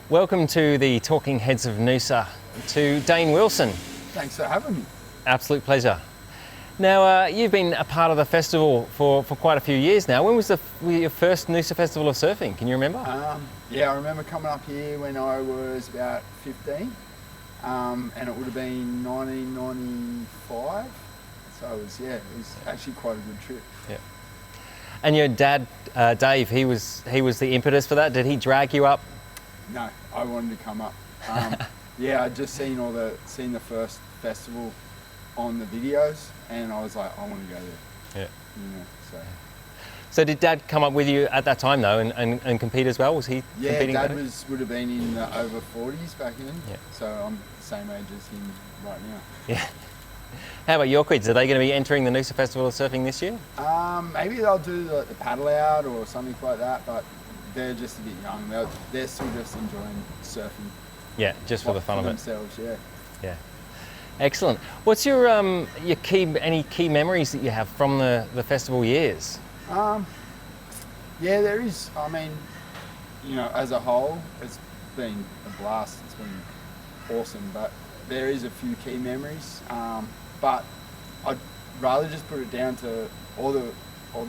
Welcome to the Talking Heads of Noosa, to Dane Wilson. Thanks for having me. Absolute pleasure. Now, you've been a part of the festival for quite a few years now. When was your first Noosa Festival of Surfing? Can you remember? Yeah, I remember coming up here when I was about 15, and it would have been 1995. So it was actually quite a good trip. Yeah. And your dad, Dave, he was the impetus for that. Did he drag you up? No, I wanted to come up. Yeah, I'd just seen the first festival on the videos, and I was like, I want to go there. Yeah. So did Dad come up with you at that time though, and compete as well? Was he competing? Yeah, Dad would have been in the over 40s back then. Yeah. So I'm the same age as him right now. Yeah. How about your kids? Are they going to be entering the Noosa Festival of Surfing this year? Maybe they'll do the paddle out or something like that, but they're just a bit young. They're still just enjoying surfing. Yeah, just for the fun of it. Themselves, yeah. Yeah. Excellent. What's your any key memories that you have from the festival years? Yeah, there is. I mean, as a whole, it's been a blast. It's been awesome, but there is a few key memories. But I'd rather just put it down to all the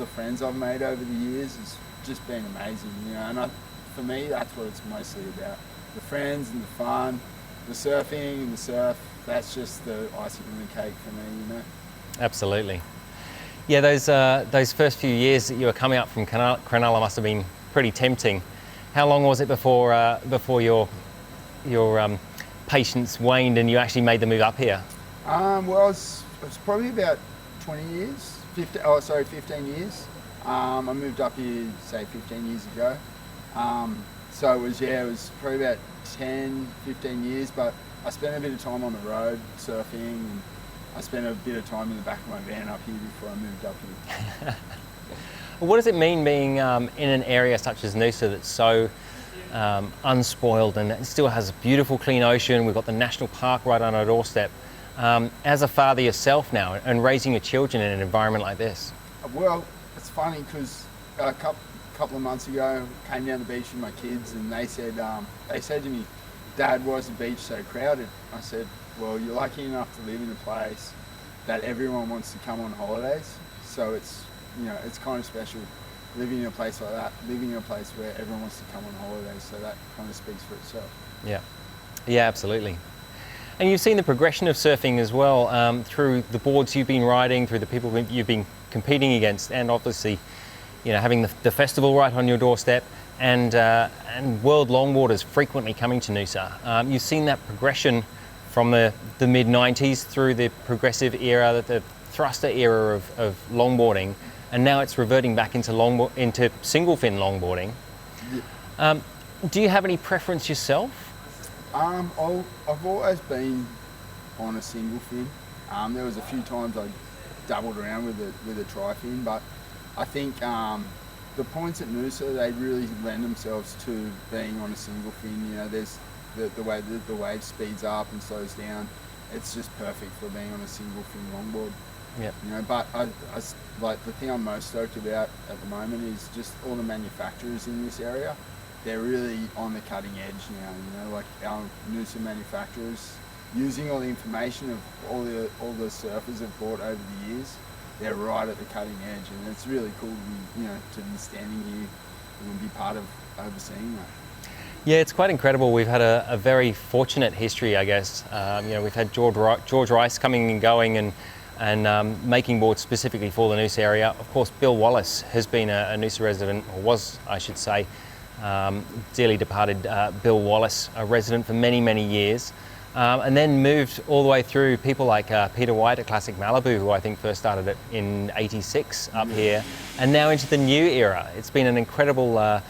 friends I've made over the years. It's just been amazing, and for me, that's what it's mostly about. The friends and the fun, the surfing and the surf, that's just the icing on the cake for me, Absolutely. Yeah, those first few years that you were coming up from Cronulla must have been pretty tempting. How long was it before your patience waned and you actually made the move up here? Well, it's probably about 15 years. I moved up here, say, 15 years ago. So it was probably about 10, 15 years, but I spent a bit of time on the road surfing, and I spent a bit of time in the back of my van up here before I moved up here. What does it mean being in an area such as Noosa that's so unspoiled and it still has a beautiful clean ocean? We've got the national park right on our doorstep. As a father yourself now and raising your children in an environment like this? Well, it's funny because a couple of months ago, I came down the beach with my kids, and they said to me, "Dad, why is the beach so crowded?" I said, "Well, you're lucky enough to live in a place that everyone wants to come on holidays. So it's kind of special living in a place like that, living in a place where everyone wants to come on holidays. So that kind of speaks for itself." Yeah, absolutely. And you've seen the progression of surfing as well through the boards you've been riding, through the people you've been competing against, and obviously, having the festival right on your doorstep, and world longboarders frequently coming to Noosa. You've seen that progression from the mid-90s through the progressive era, the thruster era of longboarding, and now it's reverting back into single fin longboarding. Yeah. Do you have any preference yourself? I've always been on a single fin. There was a few times I dabbled around with a tri-fin, but I think the points at Noosa, they really lend themselves to being on a single fin. There's the way the wave speeds up and slows down. It's just perfect for being on a single fin longboard. Yeah. But I like the thing I'm most stoked about at the moment is just all the manufacturers in this area. They're really on the cutting edge now. Like our Noosa manufacturers, using all the information of all the surfers have bought over the years. They're right at the cutting edge, and it's really cool to be standing here and be part of overseeing that. Yeah, it's quite incredible. We've had a very fortunate history, I guess. We've had George Rice coming and going and making boards specifically for the Noosa area. Of course, Bill Wallace has been a Noosa resident, or was, I should say, dearly departed Bill Wallace, a resident for many, many years. And then moved all the way through people like Peter White at Classic Malibu, who I think first started it in '86 up here, and now into the new era. It's been an incredible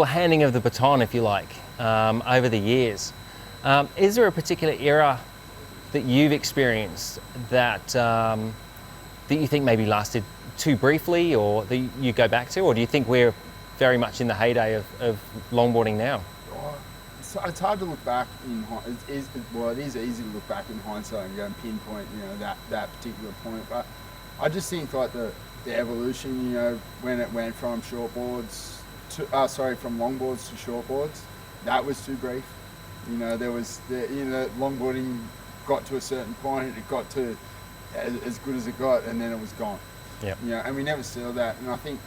handing of the baton, if you like, over the years. Is there a particular era that you've experienced that you think maybe lasted too briefly, or that you go back to, or do you think we're very much in the heyday of longboarding now? It's hard to look back it is easy to look back in hindsight and go and pinpoint that particular point, but I just think like the evolution when it went from from longboards to shortboards, that was too brief. You know, there was longboarding got to a certain point, it got to as good as it got, and then it was gone. Yep. You know, and we never saw that. And I think,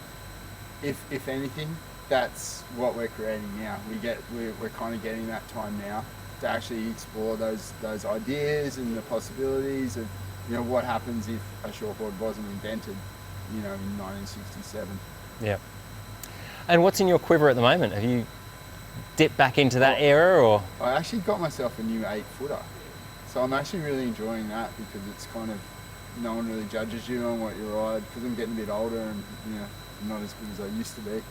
if anything, that's what we're creating now. We're kind of getting that time now to actually explore those ideas and the possibilities of, you know, what happens if a shortboard wasn't invented, you know, in 1967. Yeah. And what's in your quiver at the moment? Have you dipped back into that era, or? I actually got myself a new 8-footer. So I'm actually really enjoying that, because it's kind of, no one really judges you on what you ride, because I'm getting a bit older and, you know, I'm not as good as I used to be.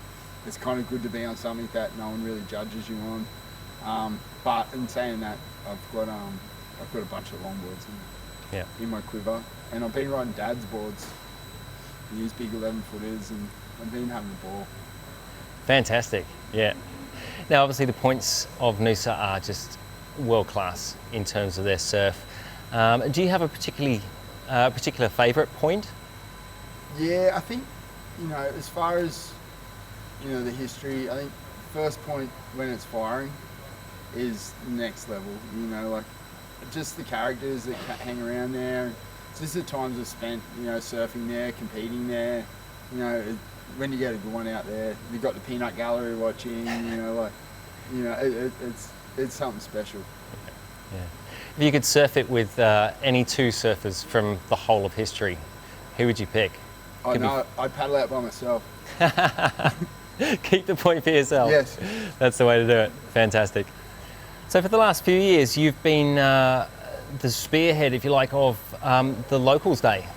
It's kind of good to be on something that no one really judges you on. But in saying that, I've got a bunch of longboards in my quiver, and I've been riding Dad's boards, these big 11-footers, and I've been having a ball. Fantastic, yeah. Now, obviously, the points of Noosa are just world class in terms of their surf. Do you have a particular favourite point? Yeah, I think, you know, as far as, you know, the history, I think first point when it's firing is next level. You know, like, just the characters that hang around there. Just the times I've spent, you know, surfing there, competing there. You know, when you get a good one out there, you've got the peanut gallery watching. You know, like, you know, it's something special. Yeah. If you could surf it with any two surfers from the whole of history, who would you pick? I know, I'd paddle out by myself. Keep the point for yourself. Yes. That's the way to do it. Fantastic. So for the last few years, you've been the spearhead, if you like, of the Locals Day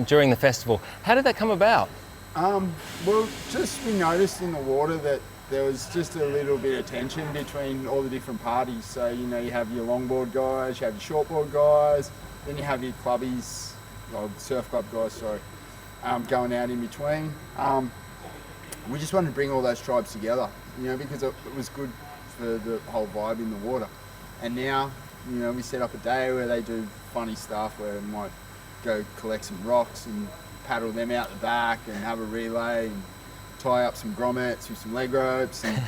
during the festival. How did that come about? Well, just we noticed in the water that there was just a little bit of tension between all the different parties. So, you know, you have your longboard guys, you have your shortboard guys, then you have your clubbies, or surf club guys, sorry, going out in between. We just wanted to bring all those tribes together, you know, because it was good for the whole vibe in the water. And now, you know, we set up a day where they do funny stuff, where we might go collect some rocks and paddle them out the back and have a relay and tie up some grommets with some leg ropes, and,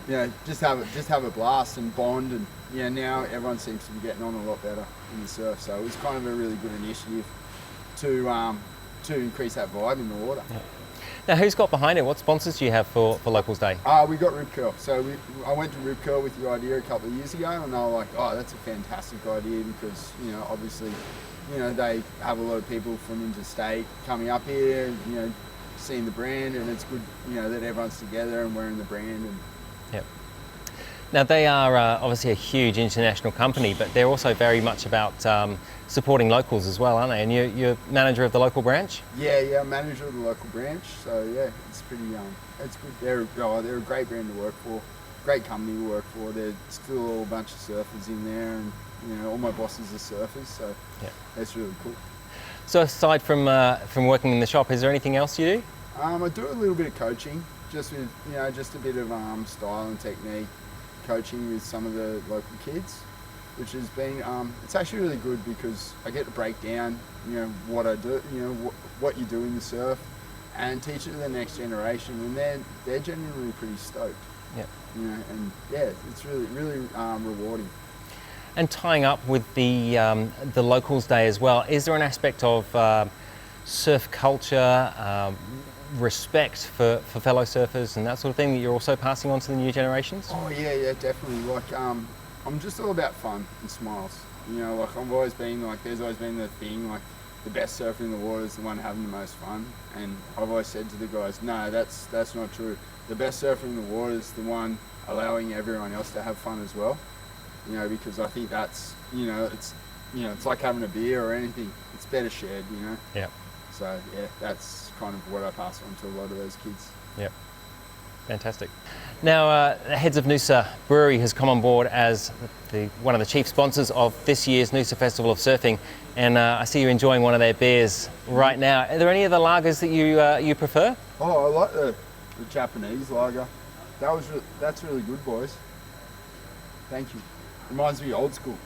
you know, just have a blast and bond. And, you know, now everyone seems to be getting on a lot better in the surf. So it was kind of a really good initiative to increase that vibe in the water. Yeah. Now, who's got behind it? What sponsors do you have for Locals Day? We got Rip Curl. So I went to Rip Curl with the idea a couple of years ago, and they were like, oh, that's a fantastic idea, because, you know, obviously, you know, they have a lot of people from interstate coming up here, and, you know, seeing the brand, and it's good, you know, that everyone's together and wearing the brand. And yep. Now, they are obviously a huge international company, but they're also very much about supporting locals as well, aren't they? And you're manager of the local branch? Yeah, I'm manager of the local branch. So yeah, it's pretty, it's good. They're a great brand to work for, great company to work for. There's still a bunch of surfers in there, and, you know, all my bosses are surfers, so yeah, that's really cool. So aside from working in the shop, is there anything else you do? I do a little bit of coaching, just with, you know, just a bit of style and technique, coaching with some of the local kids, which has been, it's actually really good, because I get to break down, you know, what I do, you know, what you do in the surf, and teach it to the next generation, and they're genuinely pretty stoked. Yeah. You know, and yeah, it's really rewarding. And tying up with the Locals Day as well, is there an aspect of surf culture, respect for fellow surfers and that sort of thing that you're also passing on to the new generations? Oh yeah, definitely. Like, I'm just all about fun and smiles. You know, like, I've always been like, there's always been the thing, like, the best surfer in the water is the one having the most fun. And I've always said to the guys, no, that's not true. The best surfer in the water is the one allowing everyone else to have fun as well. You know, because I think that's, you know, it's like having a beer or anything. It's better shared, you know. Yeah. So yeah, that's kind of what I pass on to a lot of those kids. Yep. Fantastic. Now, the Heads of Noosa Brewery has come on board as one of the chief sponsors of this year's Noosa Festival of Surfing, and I see you enjoying one of their beers right now. Are there any other lagers that you prefer? Oh, I like the Japanese lager. That's really good, boys. Thank you. Reminds me of old school.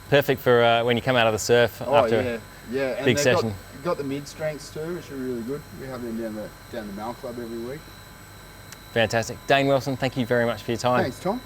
Perfect for when you come out of the surf after a big session. Got the mid strengths too, which are really good. We have them down the Mal Club every week. Fantastic. Dane Wilson, thank you very much for your time. Thanks, Tom.